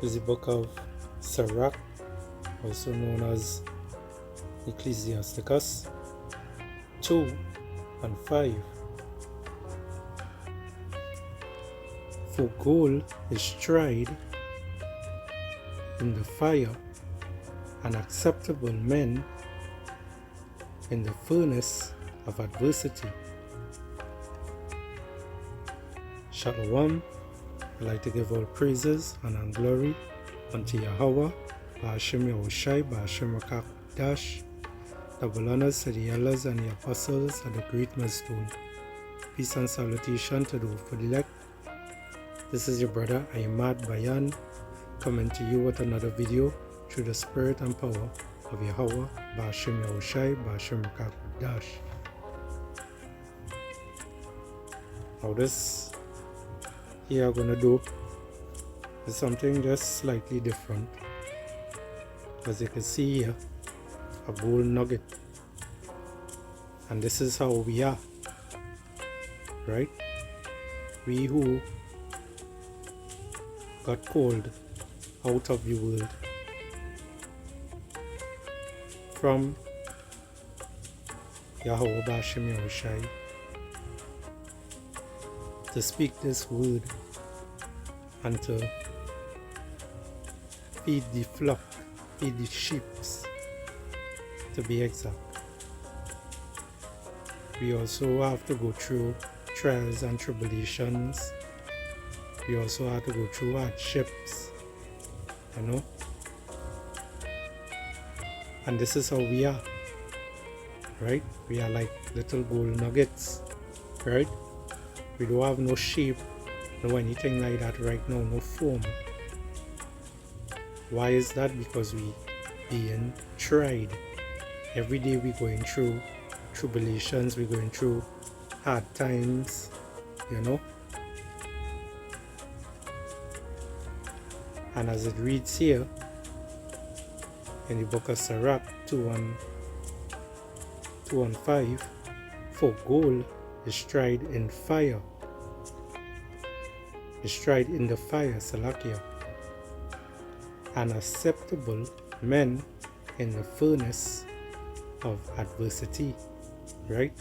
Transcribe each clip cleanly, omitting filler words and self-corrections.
is the book of Sirach, also known as Ecclesiasticus 2 and 5. For gold is tried in the fire, and acceptable men in the furnace of adversity. Shalom. I'd like to give all praises and glory unto Yahweh, Ba'ashem Yahushai, Ba'ashem Rakak, double honors to the elders and the apostles at the great millstone. Peace and salutation to the faithful elect. This is your brother Ahmad Bayan, coming to you with another video through the spirit and power of Yahweh, Ba'ashem Yahushai, Ba'ashem Rakak. Now this here I'm gonna do is something just slightly different. As you can see here, a gold nugget, and this is how we are, right? We who got called out of the world from Yahweh Ba'ashem Yahushai to speak this word and to feed the flock, feed the sheep, to be exact. We also have to go through trials and tribulations. We also have to go through hardships, and this is how we are, right? We are like little gold nuggets, right? We don't have no shape, no anything like that right now, no form. Why is that? Because we being tried. Every day we're going through tribulations, we're going through hard times, And as it reads here in the book of Sirach 2 and 5, for gold is tried in fire. Is tried in the fire, Salakia, and acceptable men in the furnace of adversity, right?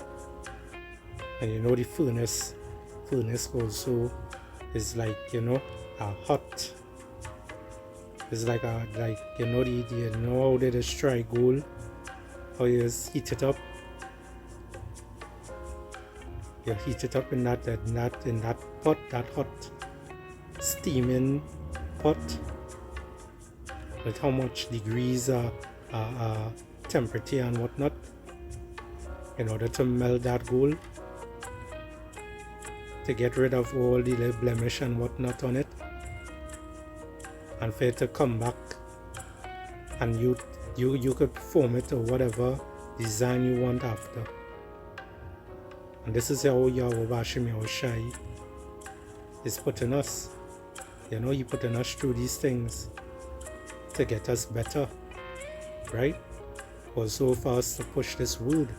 And the furnace also is like, a hot, it's like how they just try gold, how you just heat it up. You heat it up in that pot, that hot steaming pot, with how much degrees temperature and whatnot, in order to melt that gold, to get rid of all the little blemish and whatnot on it, and for it to come back and you could form it to whatever design you want after. And this is how Yahweh Ba'ashem Yahushai is putting us. He putting us through these things to get us better, right? Also for us to push this word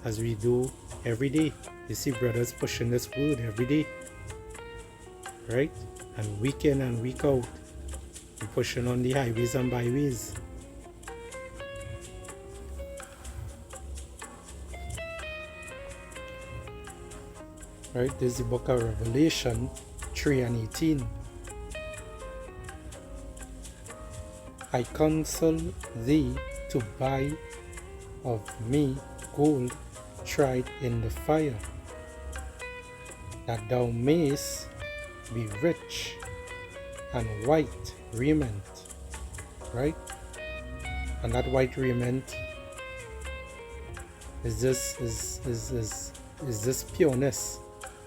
as we do every day. You see brothers pushing this word every day, right? And week in and week out, we're pushing on the highways and byways. Right, this is the book of Revelation 3 and 18. I counsel thee to buy of me gold tried in the fire, that thou mayest be rich, and white raiment, right? And that white raiment is this pureness,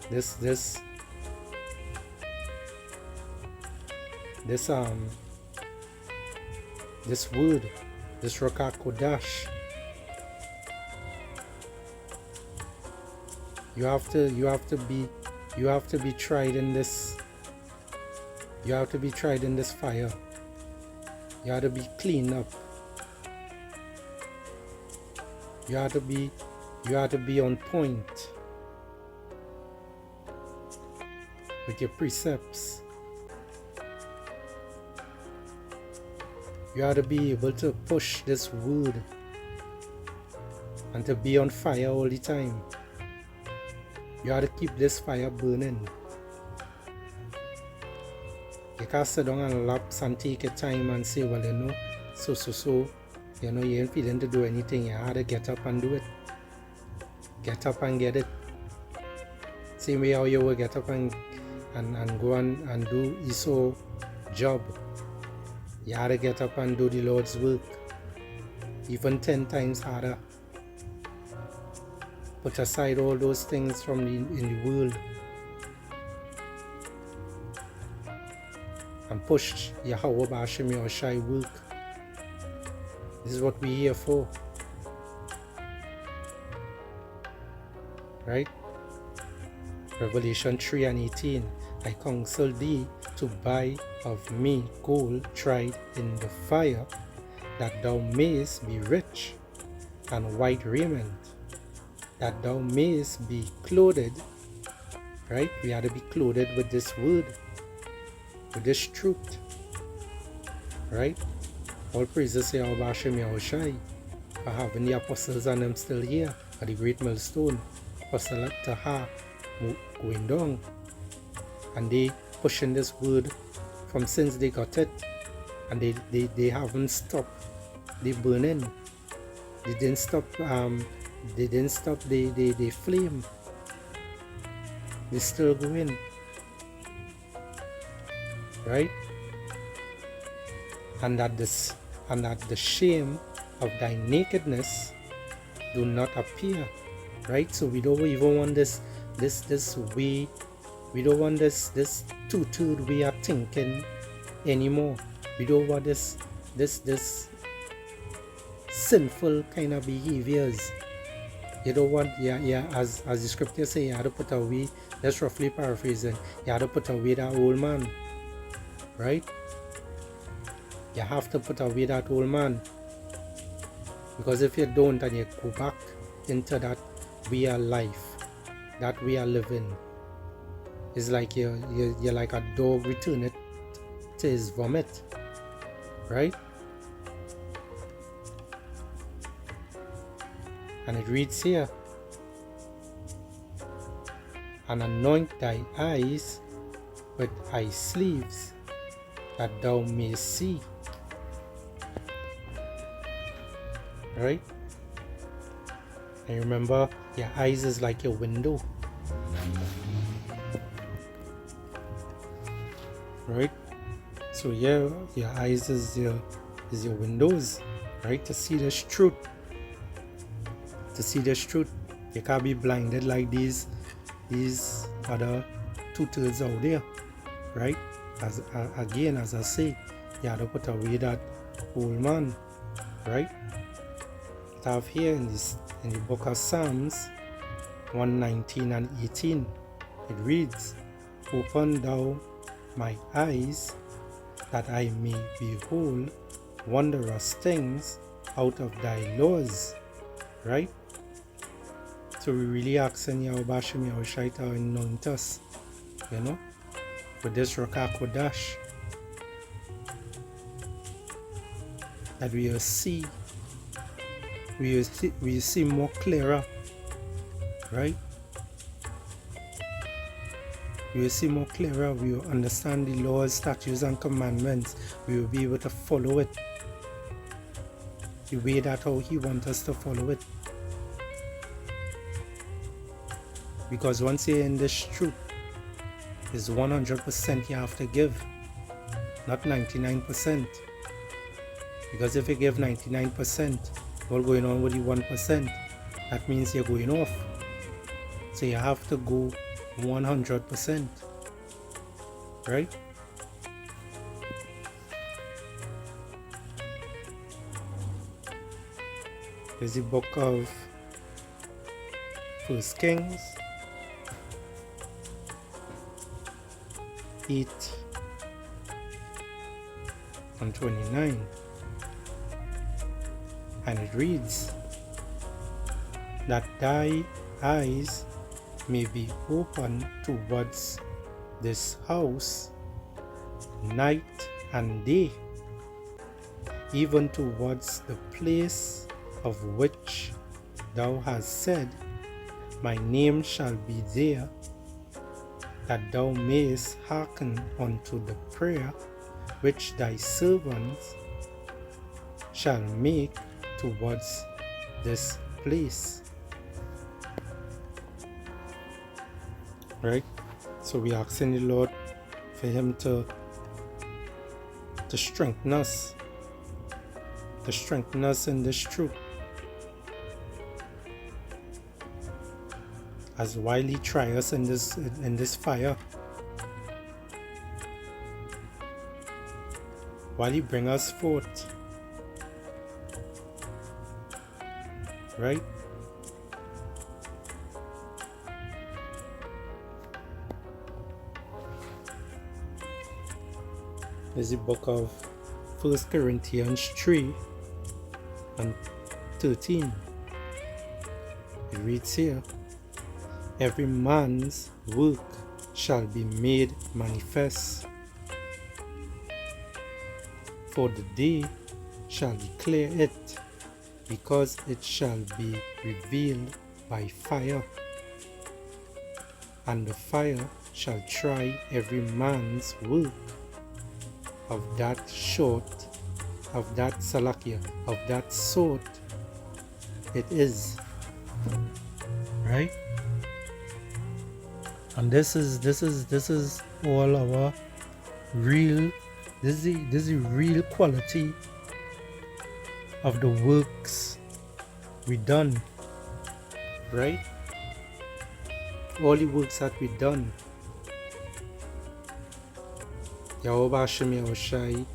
this word, this Rakak Kodash. You have to be tried in this. You have to be tried in this fire. You have to be cleaned up. You have to be on point with your precepts. You ought to be able to push this wood and to be on fire all the time. You ought to keep this fire burning. You can't sit down and lapse and take your time and say, well, so, you ain't feeling to do anything. You ought to get up and do it. Get up and get it. Same way how you will get up and go and do Esau's job. You ought to get up and do the Lord's work. Even 10 times harder. Put aside all those things in the world. And push Yahweh B'Hashem Yahushai work. This is what we're here for. Right? Revelation 3 and 18. I counsel thee to buy of me gold tried in the fire, that thou mayest be rich, and white raiment, that thou mayest be clothed. Right? We are to be clothed with this word, with this truth. Right? All praises to Yahweh B'Hashem Yahushai for having the apostles and them still here at the great millstone. Apostle Taha going down, and they pushing this word from since they got it, and they haven't stopped the burning. They didn't stop the flame. They're still going. Right? And that the shame of thy nakedness do not appear. Right? So we don't even want this way. We don't want this two-tiered way of thinking anymore. We don't want this sinful kind of behaviors. You don't want, as the scripture say, you have to put away, that's roughly paraphrasing, you have to put away that old man. Right? You have to put away that old man. Because if you don't and you go back into that way of life, that way of living, it's like you're like a dog returning to his vomit. Right? And it reads here, and anoint thy eyes with eye sleeves, that thou mayst see. Right? And remember, your eyes is like your window. Right? So yeah, your eyes is your windows, right? To see this truth. To see this truth. You can't be blinded like these other two-thirds out there. Right? As I say, you have to put away that old man. Right? I have here in the book of Psalms 119 and 18, it reads, open thou my eyes, that I may behold wondrous things out of thy laws. Right? So we really asking Yahweh B'Hashem Yahushai to anoint us, with this Ruach HaKodesh, that we will see more clearer. Right? We will see more clearer. We will understand the laws, statutes, and commandments. We will be able to follow it the way that how He wants us to follow it. Because once you're in this truth, it's 100% you have to give, not 99%. Because if you give 99%, all going on with the 1%, that means you're going off. So you have to go 100%. Right? There's the book of 1 Kings 8 and 29, and it reads, that thy eyes may be open towards this house night and day, even towards the place of which thou hast said, My name shall be there, that thou mayest hearken unto the prayer which thy servants shall make towards this place. Right? So we asking the Lord for him to strengthen us, in this truth, as while he try us in this fire, while he bring us forth, right? Is the book of 1 Corinthians 3 and 13. It reads here, Every man's work shall be made manifest, for the day shall declare it, because it shall be revealed by fire, and the fire shall try every man's work of that sort it is. Right? And this is all our real, this is the real quality of the works we done. Right? All the works that we done. Yahweh Hashem Yahushai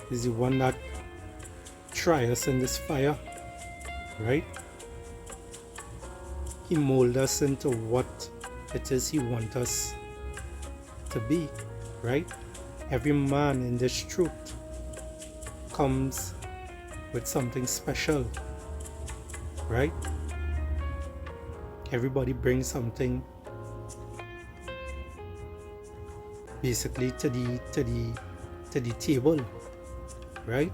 is the one that try us in this fire, right? He mold us into what it is he want us to be, right? Every man in this truth comes with something special, right? Everybody brings something basically to the table, right?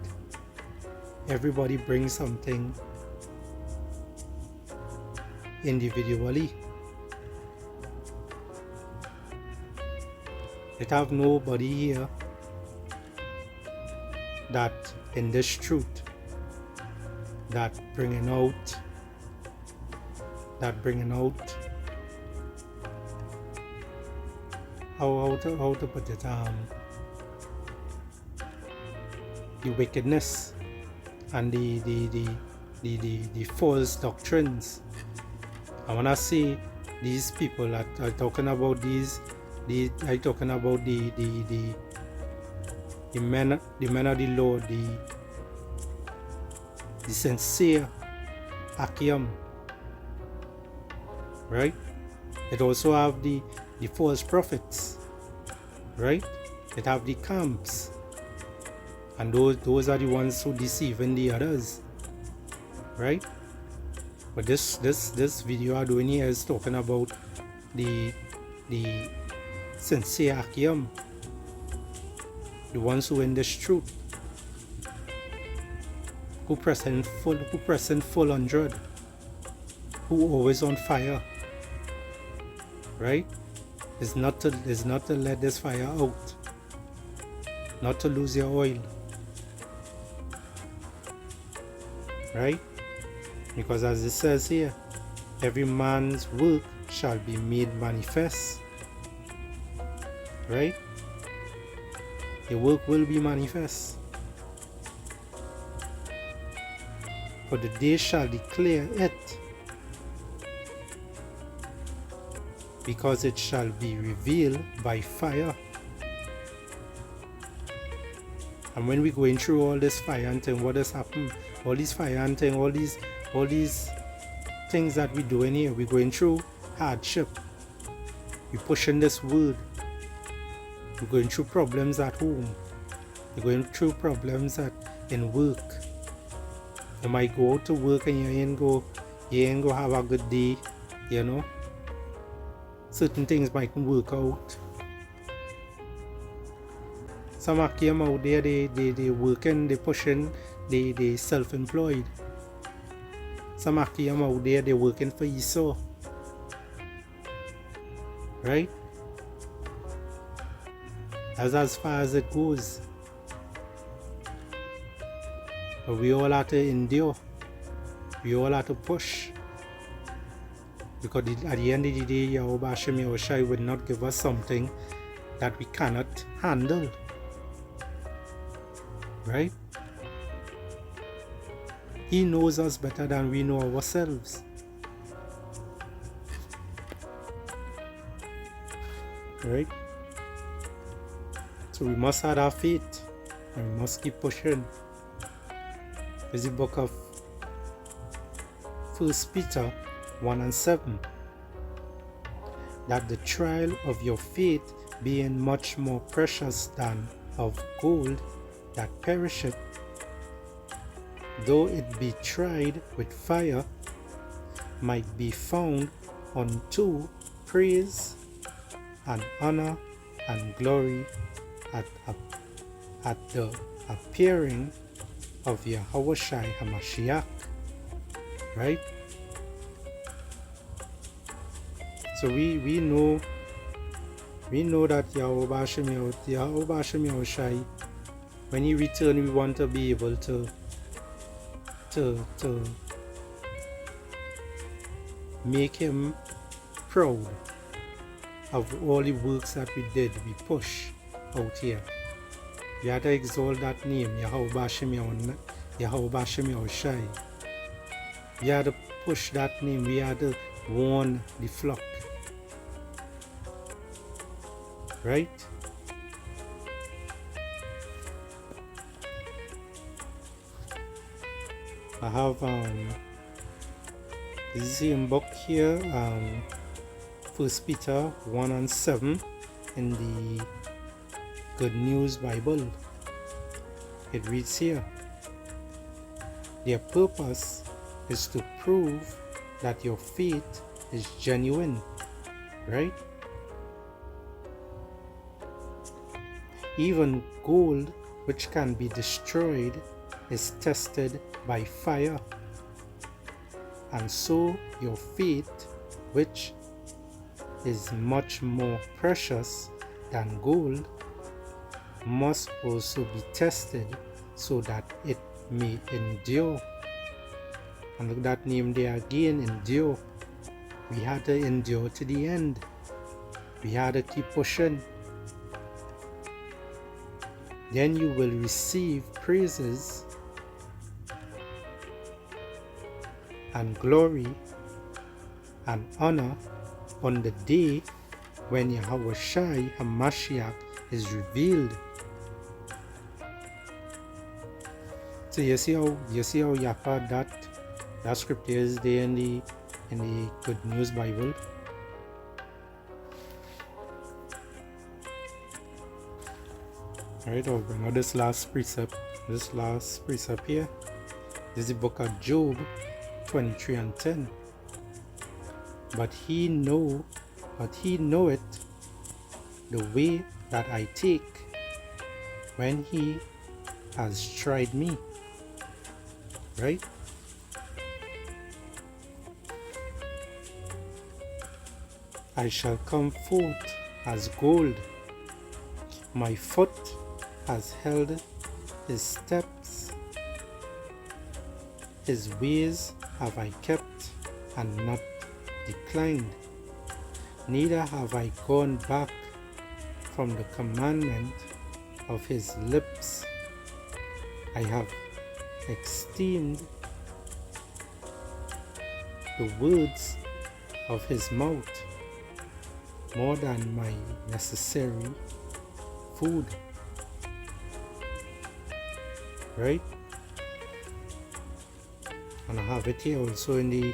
Everybody brings something individually. It have nobody here that in this truth that bringing out how to put it, the wickedness and the false doctrines. I wanna say these people that are talking about the men of the Lord, the sincere Akim, right? It also have the false prophets, right? It have the camps, and those are the ones who deceiving the others, right? But this video I'm doing here is talking about the sincere Akim, the ones who in this truth, who pressing full 100, who always on fire, right? Is not to let this fire out, not to lose your oil, right? Because as it says here, every man's work shall be made manifest, right? Your work will be manifest, for the day shall declare it, because it shall be revealed by fire. And when we're going through all this fire and thing, what has happened? All these fire and thing, all these things that we're doing here, we're going through hardship. We're pushing this word. We're going through problems at home. We're going through problems in work. You might go out to work and you ain't go have a good day, you know. Certain things might work out, Some Akim out there, they working, they pushing, they self-employed. Some Akim out there, they working for Esau. Right? That's as far as it goes. But we all have to endure. We all have to push. Because at the end of the day, Yahweh Hashem Yahushai will not give us something that we cannot handle. Right? He knows us better than we know ourselves. Right? So we must have our faith and we must keep pushing. There's the book of 1 Peter 1:7, that the trial of your faith being much more precious than of gold that perisheth, though it be tried with fire, might be found unto praise and honor and glory at the appearing of Yahushua HaMashiach. Right? So we know that Yahweh Hashem Yahushai, when he returns, we want to be able to make him proud of all the works that we did, we push out here. We have to exalt that name, Yahweh Hashem Yahushai. We have to push that name, we have to warn the flock. Right? I have the same book here, 1 Peter 1:7 in the Good News Bible. It reads here, their purpose is to prove that your faith is genuine. Right? Even gold, which can be destroyed, is tested by fire. And so your faith, which is much more precious than gold, must also be tested so that it may endure. And look at that name there again, endure. We had to endure to the end. We had to keep pushing. Then you will receive praises and glory and honor on the day when Yahushua HaMashiach is revealed. So you see how Yapa that scripture is there in the Good News Bible. Alright, I'll bring out this last precept here. This is the book of Job 23:10. But he knoweth the way that I take when he has tried me. Right? I shall come forth as gold. My foot has held his steps. His ways have I kept and not declined. Neither have I gone back from the commandment of his lips. I have esteemed the words of his mouth more than my necessary food. Right? And I have it here also in the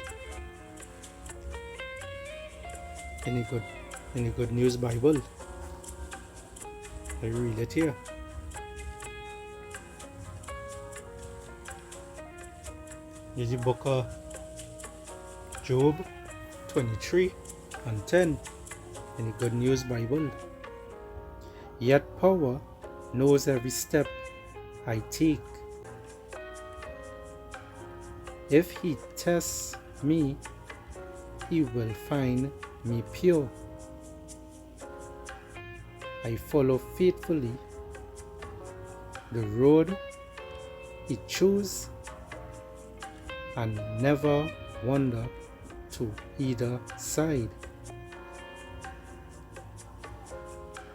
Good News Bible. I read it here. This is the book of Job 23:10 in the Good News Bible. Yet power knows every step I take. If he tests me, he will find me pure. I follow faithfully the road he chose and never wander to either side.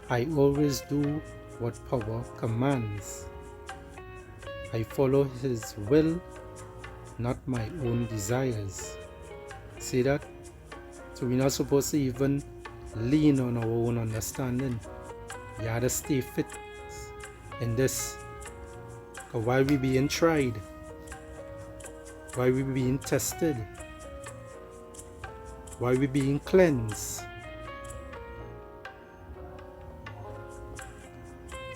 I always do what power commands. I follow his will, not my own desires. See that? So we're not supposed to even lean on our own understanding. You have to stay fit in this. Because while we being tried, while we being tested, while we being cleansed,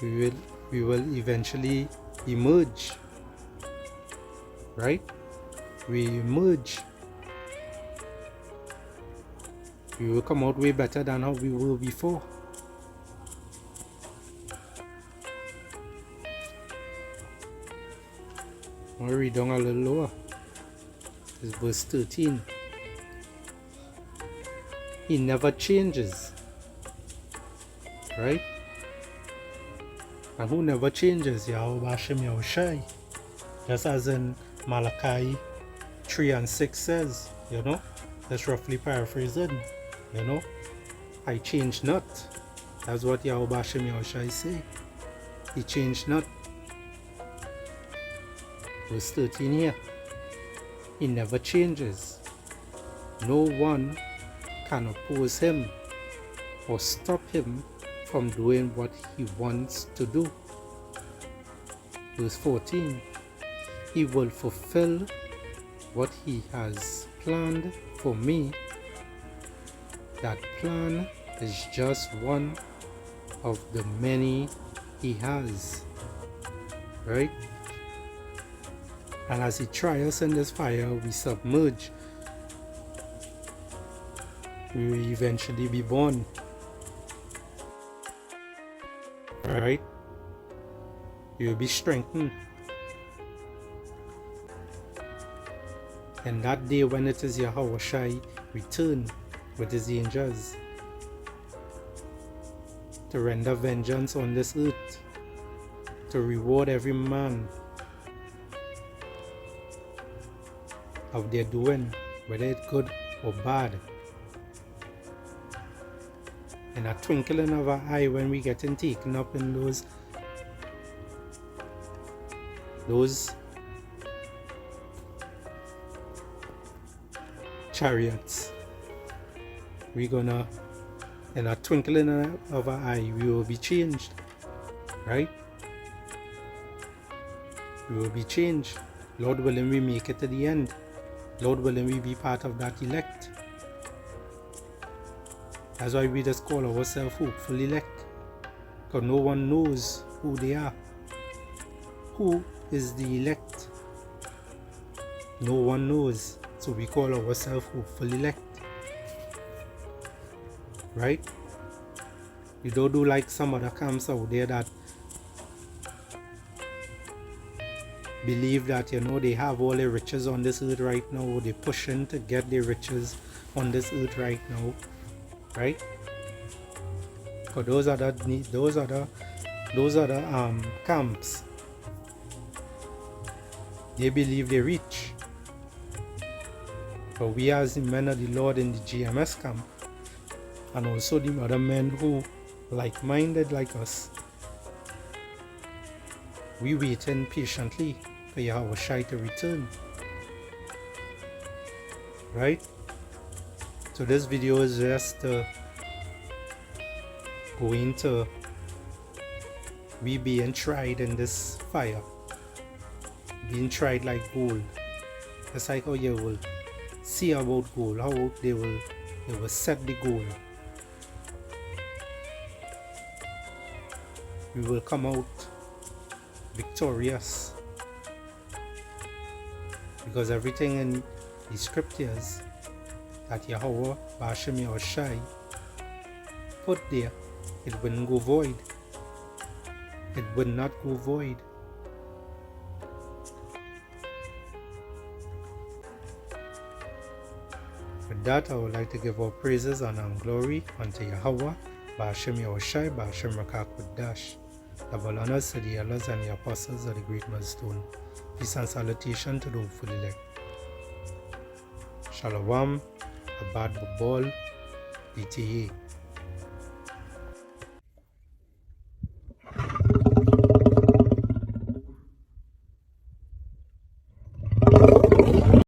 we will eventually emerge. Right? We emerge. We will come out way better than how we were before. I'll read down a little lower. It's verse 13. He never changes. Right? And who never changes? Yahweh Hashem Yahushai. Just as in Malachi 3 and 6 says, you know, that's roughly paraphrasing, you know, I change not. That's what Yahweh Hashem Yahushai say. He changed not. Verse 13 here. He never changes. No one can oppose him or stop him from doing what he wants to do. Verse 14. He will fulfill what he has planned for me. That plan is just one of the many he has. Right? And as he tries us in this fire, we submerge. We will eventually be born. Right? You will be strengthened. And that day when it is Yahweh Shai return with his angels to render vengeance on this earth, to reward every man of their doing, whether it's good or bad. In a twinkling of an eye, when we getting taken up in those chariots, we're gonna, in a twinkling of an eye, we will be changed. Right? We will be changed. Lord willing, we make it to the end. Lord willing, we be part of that elect. That's why we just call ourselves hopeful elect. Because no one knows who they are. Who is the elect? No one knows. So we call ourselves hopeful elect. Right? You don't do like some other camps out there that believe that, you know, they have all the riches on this earth right now, or they're pushing to get their riches on this earth right now. Right? Because those are the camps. They believe they're rich. But we as the men of the Lord in the GMS camp, and also the other men who like-minded like us, we waiting patiently for Yahweh Shai to return. Right? So this video is just going to we being tried in this fire, being tried like gold. It's like how you will see about gold, how they will set the gold. We will come out victorious, because everything in the scriptures that Yahweh Hashem Yahushai put there, it wouldn't go void. it would not go void. With that, I would like to give all praises, honor, and glory unto Yahweh, Ba'ashem Yahushai, Ba'ashem Rakak Dash. Double honors to the elders and the apostles of the great millstone. Peace and salutation to the hopeful elect. Shalom, Abad Bubol, BTA.